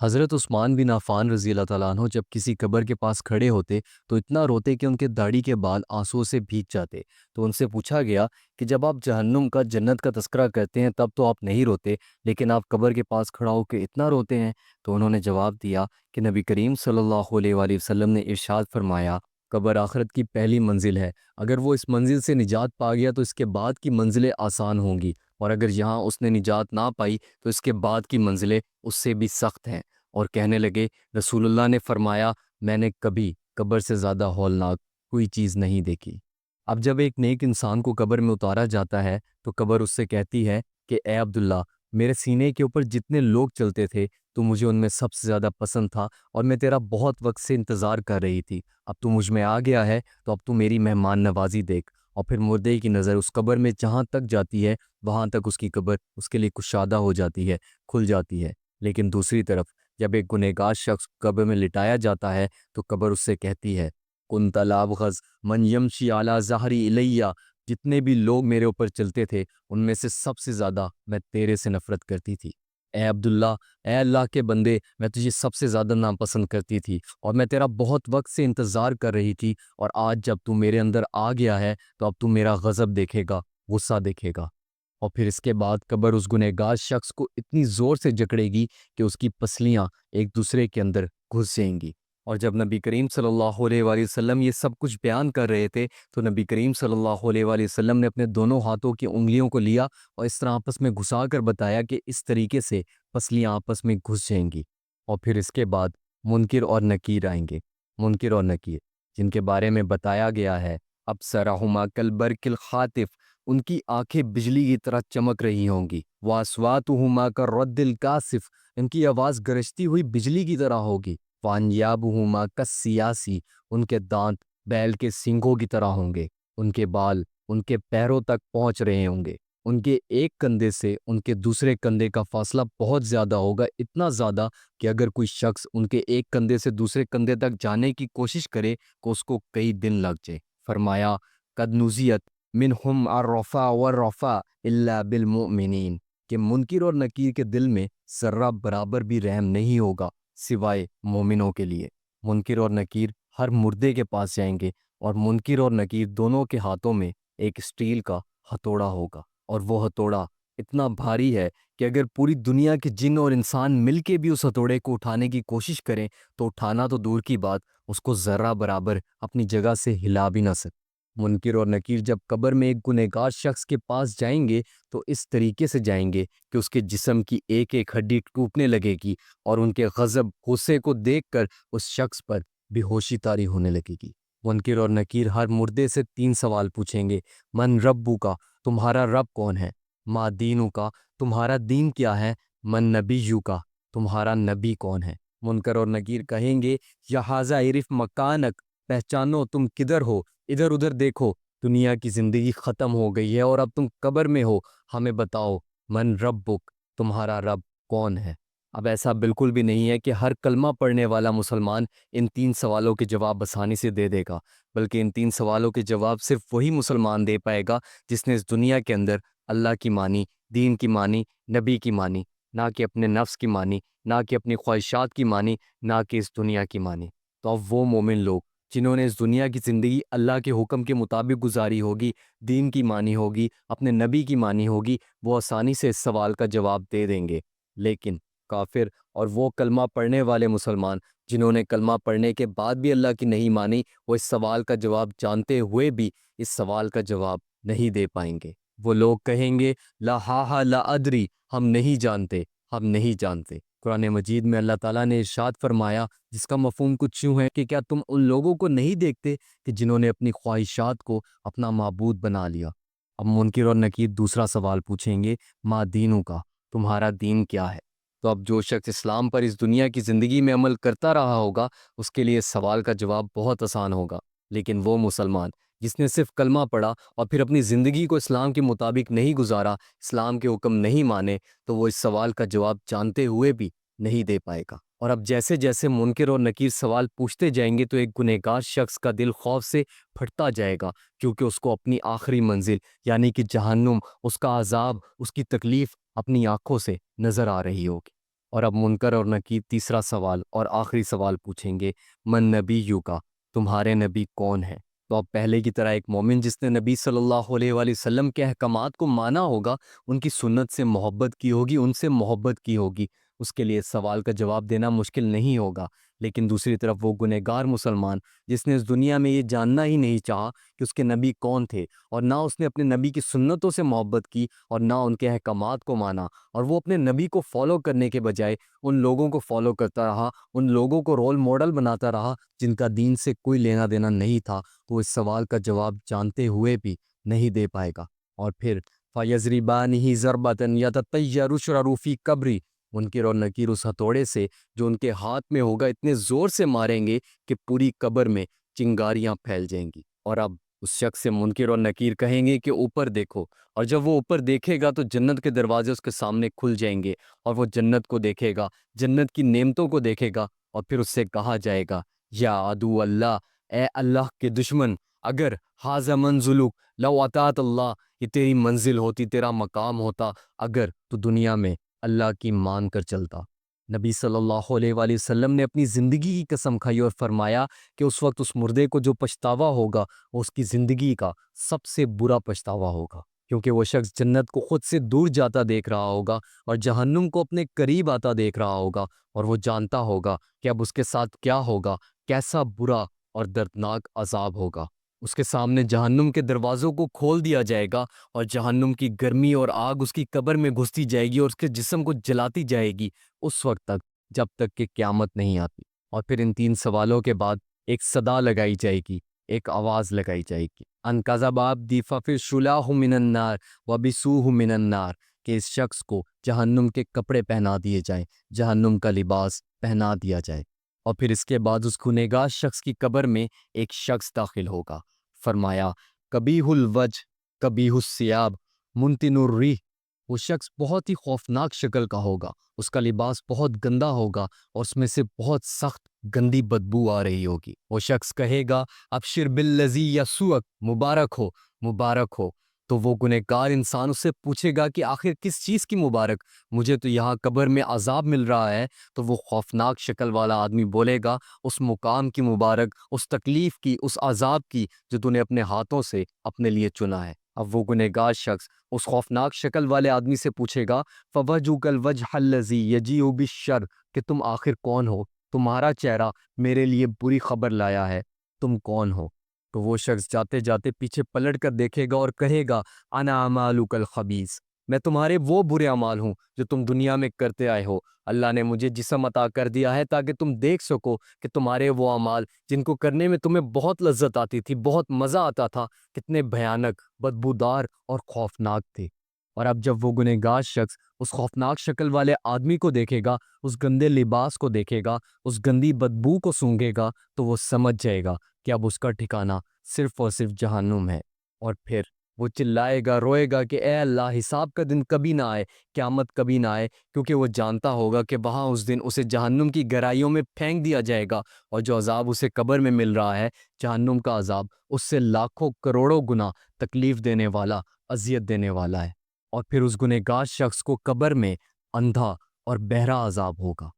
حضرت عثمان بن عفان رضی اللہ تعالیٰ عنہ جب کسی قبر کے پاس کھڑے ہوتے تو اتنا روتے کہ ان کے داڑھی کے بال آنسوؤں سے بھیگ جاتے۔ تو ان سے پوچھا گیا کہ جب آپ جہنم کا جنت کا تذکرہ کرتے ہیں تب تو آپ نہیں روتے، لیکن آپ قبر کے پاس کھڑا ہو کے اتنا روتے ہیں؟ تو انہوں نے جواب دیا کہ نبی کریم صلی اللہ علیہ وآلہ وسلم نے ارشاد فرمایا، قبر آخرت کی پہلی منزل ہے، اگر وہ اس منزل سے نجات پا گیا تو اس کے بعد کی منزلیں آسان ہوں گی، اور اگر یہاں اس نے نجات نہ پائی تو اس کے بعد کی منزلیں اس سے بھی سخت ہیں۔ اور کہنے لگے، رسول اللہ نے فرمایا، میں نے کبھی قبر سے زیادہ ہولناک کوئی چیز نہیں دیکھی۔ اب جب ایک نیک انسان کو قبر میں اتارا جاتا ہے تو قبر اس سے کہتی ہے کہ اے عبداللہ، میرے سینے کے اوپر جتنے لوگ چلتے تھے تو مجھے ان میں سب سے زیادہ پسند تھا، اور میں تیرا بہت وقت سے انتظار کر رہی تھی، اب تو مجھ میں آ گیا ہے تو اب تو میری مہمان نوازی دیکھ۔ اور پھر مردے کی نظر اس قبر میں جہاں تک جاتی ہے وہاں تک اس کی قبر اس کے لیے کشادہ ہو جاتی ہے، کھل جاتی ہے۔ لیکن دوسری طرف جب ایک گنہگار شخص قبر میں لٹایا جاتا ہے تو قبر اس سے کہتی ہے، کنت لا ابغض من یمشی علی ظہری الیہ، جتنے بھی لوگ میرے اوپر چلتے تھے ان میں سے سب سے زیادہ میں تیرے سے نفرت کرتی تھی۔ اے عبداللہ، اے اللہ کے بندے، میں تجھے سب سے زیادہ ناپسند کرتی تھی، اور میں تیرا بہت وقت سے انتظار کر رہی تھی، اور آج جب تو میرے اندر آ گیا ہے تو اب تو میرا غضب دیکھے گا، غصہ دیکھے گا۔ اور پھر اس کے بعد قبر اس گنہگار شخص کو اتنی زور سے جکڑے گی کہ اس کی پسلیاں ایک دوسرے کے اندر گھس جائیں گی۔ اور جب نبی کریم صلی اللہ علیہ وآلہ وسلم یہ سب کچھ بیان کر رہے تھے تو نبی کریم صلی اللہ علیہ وآلہ وسلم نے اپنے دونوں ہاتھوں کی انگلیوں کو لیا اور اس طرح آپس میں گھسا کر بتایا کہ اس طریقے سے پسلیاں آپس میں گھس جائیں گی۔ اور پھر اس کے بعد منکر اور نکیر آئیں گے۔ منکر اور نکیر جن کے بارے میں بتایا گیا ہے، ابصرہما کالبرق الخاطف، ان کی آنکھیں بجلی کی طرح چمک رہی ہوں گی، وَأَصْوَاتُهُمَا كَالرَّعْدِ الْقَاصِفِ، ان کی آواز گرجتی ہوئی بجلی کی طرح ہوگی، وَأَنْيَابُهُمَا كَالسِّيَاسِ، ان کے دانت بیل کے سینگوں کی طرح ہوں گے، ان کے بال ان کے پیروں تک پہنچ رہے ہوں گے، ان کے ایک کندھے سے ان کے دوسرے کندھے کا فاصلہ بہت زیادہ ہوگا، اتنا زیادہ کہ اگر کوئی شخص ان کے ایک کندھے سے دوسرے کندھے تک جانے کی کوشش کرے تو اس کو کئی دن لگ جائے۔ فرمایا، قد نزیت منہم الرفا والرفا الا بالمؤمنین، کہ منکر اور نکیر کے دل میں ذرہ برابر بھی رحم نہیں ہوگا سوائے مومنوں کے لیے۔ منکر اور نکیر ہر مردے کے پاس جائیں گے، اور منکر اور نکیر دونوں کے ہاتھوں میں ایک اسٹیل کا ہتھوڑا ہوگا، اور وہ ہتھوڑا اتنا بھاری ہے کہ اگر پوری دنیا کے جن اور انسان مل کے بھی اس ہتھوڑے کو اٹھانے کی کوشش کریں تو اٹھانا تو دور کی بات، اس کو ذرہ برابر اپنی جگہ سے ہلا بھی نہ سکے۔ منکر اور نکیر جب قبر میں ایک گنہگار شخص کے پاس جائیں گے تو اس طریقے سے جائیں گے کہ اس کے جسم کی ایک ایک ہڈی ٹوٹنے لگے گی، اور ان کے غضب، غصے کو دیکھ کر اس شخص پر بے ہوشی طاری ہونے لگے گی۔ منکر اور نکیر ہر مردے سے 3 سوال پوچھیں گے، من ربو کا، تمہارا رب کون ہے؟ ما دینو کا، تمہارا دین کیا ہے؟ من نبیو کا، تمہارا نبی کون ہے؟ منکر اور نکیر کہیں گے، یا حاذا عرف مکانک، پہچانو تم کدھر ہو، ادھر ادھر دیکھو، دنیا کی زندگی ختم ہو گئی ہے اور اب تم قبر میں ہو، ہمیں بتاؤ، من ربک، تمہارا رب کون ہے؟ اب ایسا بالکل بھی نہیں ہے کہ ہر کلمہ پڑھنے والا مسلمان ان 3 سوالوں کے جواب آسانی سے دے دے گا، بلکہ ان 3 سوالوں کے جواب صرف وہی مسلمان دے پائے گا جس نے اس دنیا کے اندر اللہ کی مانی، دین کی مانی، نبی کی مانی، نہ کہ اپنے نفس کی مانی، نہ کہ اپنی خواہشات کی مانی، نہ کہ اس دنیا کی مانی۔ تو اب وہ مومن لوگ جنہوں نے اس دنیا کی زندگی اللہ کے حکم کے مطابق گزاری ہوگی، دین کی مانی ہوگی، اپنے نبی کی مانی ہوگی، وہ آسانی سے اس سوال کا جواب دے دیں گے۔ لیکن کافر اور وہ کلمہ پڑھنے والے مسلمان جنہوں نے کلمہ پڑھنے کے بعد بھی اللہ کی نہیں مانی، وہ اس سوال کا جواب جانتے ہوئے بھی اس سوال کا جواب نہیں دے پائیں گے۔ وہ لوگ کہیں گے، لا ہا لا ادری، ہم نہیں جانتے، ہم نہیں جانتے۔ قرآن مجید میں اللہ تعالیٰ نے ارشاد فرمایا، جس کا مفہوم کچھ یوں ہے کہ کیا تم ان لوگوں کو نہیں دیکھتے کہ جنہوں نے اپنی خواہشات کو اپنا معبود بنا لیا؟ اب منکر اور نکیر دوسرا سوال پوچھیں گے، ما دینوں کا، تمہارا دین کیا ہے؟ تو اب جو شخص اسلام پر اس دنیا کی زندگی میں عمل کرتا رہا ہوگا اس کے لیے اس سوال کا جواب بہت آسان ہوگا، لیکن وہ مسلمان جس نے صرف کلمہ پڑھا اور پھر اپنی زندگی کو اسلام کے مطابق نہیں گزارا، اسلام کے حکم نہیں مانے، تو وہ اس سوال کا جواب جانتے ہوئے بھی نہیں دے پائے گا۔ اور اب جیسے جیسے منکر اور نکیر سوال پوچھتے جائیں گے تو ایک گنہگار شخص کا دل خوف سے پھٹتا جائے گا، کیونکہ اس کو اپنی آخری منزل یعنی کہ جہنم، اس کا عذاب، اس کی تکلیف اپنی آنکھوں سے نظر آ رہی ہوگی۔ اور اب منکر اور نکیر تیسرا سوال اور آخری سوال پوچھیں گے، من نبیُّ کا، تمہارے نبی کون ہے؟ تو اب پہلے کی طرح ایک مومن جس نے نبی صلی اللہ علیہ وآلہ وسلم کے احکامات کو مانا ہوگا، ان کی سنت سے محبت کی ہوگی، ان سے محبت کی ہوگی، اس کے لیے اس سوال کا جواب دینا مشکل نہیں ہوگا۔ لیکن دوسری طرف وہ گنہگار مسلمان جس نے اس دنیا میں یہ جاننا ہی نہیں چاہا کہ اس کے نبی کون تھے، اور نہ اس نے اپنے نبی کی سنتوں سے محبت کی اور نہ ان کے احکامات کو مانا، اور وہ اپنے نبی کو فالو کرنے کے بجائے ان لوگوں کو فالو کرتا رہا، ان لوگوں کو رول ماڈل بناتا رہا جن کا دین سے کوئی لینا دینا نہیں تھا، تو وہ اس سوال کا جواب جانتے ہوئے بھی نہیں دے پائے گا۔ اور پھر فَيَضْرِبَانِهِ ضَرْبَةً يَتَطَيَّرُ شَرَرُ فِي قَبْرِهِ، منکر اور نکیر اس ہتھوڑے سے جو ان کے ہاتھ میں ہوگا اتنے زور سے ماریں گے کہ پوری قبر میں چنگاریاں پھیل جائیں گی۔ اور اب اس شخص سے منکر اور نکیر کہیں گے کہ اوپر دیکھو، اور جب وہ اوپر دیکھے گا تو جنت کے دروازے اس کے سامنے کھل جائیں گے، اور وہ جنت کو دیکھے گا، جنت کی نعمتوں کو دیکھے گا، اور پھر اس سے کہا جائے گا، یا عدو اللہ، اے اللہ کے دشمن، اگر ھذا منزلک لو اطاعت اللہ، یہ تیری منزل ہوتی، تیرا مقام ہوتا اگر تو دنیا میں اللہ کی مان کر چلتا۔ نبی صلی اللہ علیہ وآلہ وسلم نے اپنی زندگی کی قسم کھائی اور فرمایا کہ اس وقت اس مردے کو جو پچھتاوا ہوگا وہ اس کی زندگی کا سب سے برا پچھتاوا ہوگا، کیونکہ وہ شخص جنت کو خود سے دور جاتا دیکھ رہا ہوگا اور جہنم کو اپنے قریب آتا دیکھ رہا ہوگا، اور وہ جانتا ہوگا کہ اب اس کے ساتھ کیا ہوگا، کیسا برا اور دردناک عذاب ہوگا۔ اس کے سامنے جہنم کے دروازوں کو کھول دیا جائے گا، اور جہنم کی گرمی اور آگ اس کی قبر میں گھستی جائے گی اور اس کے جسم کو جلاتی جائے گی اس وقت تک جب تک کہ قیامت نہیں آتی۔ اور پھر ان تین سوالوں کے بعد ایک صدا لگائی جائے گی، ایک آواز لگائی جائے گی، ان کذب عبدی ففشلاه من النار وبسوه من النار، کہ اس شخص کو جہنم کے کپڑے پہنا دیے جائیں، جہنم کا لباس پہنا دیا جائے۔ اور پھر اس کے بعد اس گنہگار شخص کی قبر میں ایک شخص داخل ہوگا۔ فرمایا، قبیح الوجہ قبیح الثیاب منتن الریح، وہ شخص بہت ہی خوفناک شکل کا ہوگا، اس کا لباس بہت گندا ہوگا اور اس میں سے بہت سخت گندی بدبو آ رہی ہوگی۔ وہ شخص کہے گا، ابشر بالذی یسوعک، مبارک ہو، مبارک ہو۔ تو وہ گنہگار انسان اس سے پوچھے گا کہ آخر کس چیز کی مبارک، مجھے تو یہاں قبر میں عذاب مل رہا ہے۔ تو وہ خوفناک شکل والا آدمی بولے گا، اس مقام کی مبارک، اس تکلیف کی، اس عذاب کی جو تو نے اپنے ہاتھوں سے اپنے لیے چنا ہے۔ اب وہ گنہگار شخص اس خوفناک شکل والے آدمی سے پوچھے گا، فوجھک الوجہ الذی یجیء بالشر، کہ تم آخر کون ہو، تمہارا چہرہ میرے لیے بری خبر لایا ہے، تم کون ہو؟ تو وہ شخص جاتے جاتے پیچھے پلٹ کر دیکھے گا اور کہے گا، انا اعمالک الخبیث، میں تمہارے وہ برے اعمال ہوں جو تم دنیا میں کرتے آئے ہو۔ اللہ نے مجھے جسم عطا کر دیا ہے تاکہ تم دیکھ سکو کہ تمہارے وہ اعمال جن کو کرنے میں تمہیں بہت لذت آتی تھی، بہت مزہ آتا تھا، کتنے بھیانک، بدبودار اور خوفناک تھے۔ اور اب جب وہ گنہگار شخص اس خوفناک شکل والے آدمی کو دیکھے گا، اس گندے لباس کو دیکھے گا، اس گندی بدبو کو سونگھے گا، تو وہ سمجھ جائے گا کہ اب اس کا ٹھکانہ صرف اور صرف جہنم ہے۔ اور پھر وہ چلائے گا، روئے گا کہ اے اللہ، حساب کا دن کبھی نہ آئے، قیامت کبھی نہ آئے، کیونکہ وہ جانتا ہوگا کہ وہاں اس دن اسے جہنم کی گہرائیوں میں پھینک دیا جائے گا، اور جو عذاب اسے قبر میں مل رہا ہے، جہنم کا عذاب، اس سے لاکھوں کروڑوں گنا تکلیف دینے والا، اذیت دینے والا ہے۔ اور پھر اس گنہگار شخص کو قبر میں اندھا اور بہرا عذاب ہوگا۔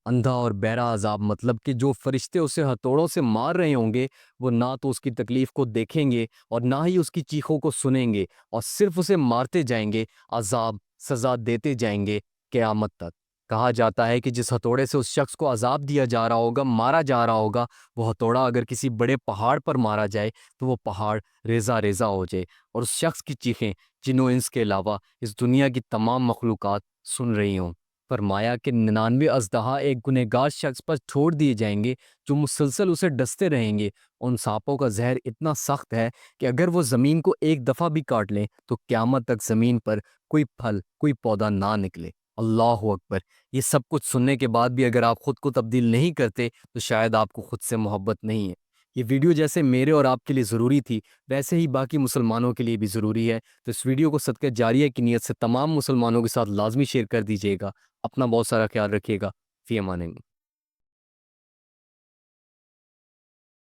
اندھا اور بہرا عذاب مطلب کہ جو فرشتے اسے ہتھوڑوں سے مار رہے ہوں گے، وہ نہ تو اس کی تکلیف کو دیکھیں گے اور نہ ہی اس کی چیخوں کو سنیں گے، اور صرف اسے مارتے جائیں گے، عذاب، سزا دیتے جائیں گے قیامت تک۔ کہا جاتا ہے کہ جس ہتھوڑے سے اس شخص کو عذاب دیا جا رہا ہوگا، مارا جا رہا ہوگا، وہ ہتھوڑا اگر کسی بڑے پہاڑ پر مارا جائے تو وہ پہاڑ ریزہ ریزہ ہو جائے، اور اس شخص کی چیخیں جن و انس کے علاوہ اس دنیا کی تمام مخلوقات سن رہی ہوں۔ فرمایا کہ 99 اژدہا ایک گنہگار شخص پر چھوڑ دیے جائیں گے جو مسلسل اسے ڈستے رہیں گے۔ ان سانپوں کا زہر اتنا سخت ہے کہ اگر وہ زمین کو ایک دفعہ بھی کاٹ لیں تو قیامت تک زمین پر کوئی پھل، کوئی پودا نہ نکلے۔ اللہ اکبر! یہ سب کچھ سننے کے بعد بھی اگر آپ خود کو تبدیل نہیں کرتے تو شاید آپ کو خود سے محبت نہیں ہے۔ یہ ویڈیو جیسے میرے اور آپ کے لیے ضروری تھی، ویسے ہی باقی مسلمانوں کے لیے بھی ضروری ہے، تو اس ویڈیو کو صدقہ جاریہ کی نیت سے تمام مسلمانوں کے ساتھ لازمی شیئر کر دیجیے گا۔ اپنا بہت سارا خیال رکھیے گا۔ فی امان اللہ۔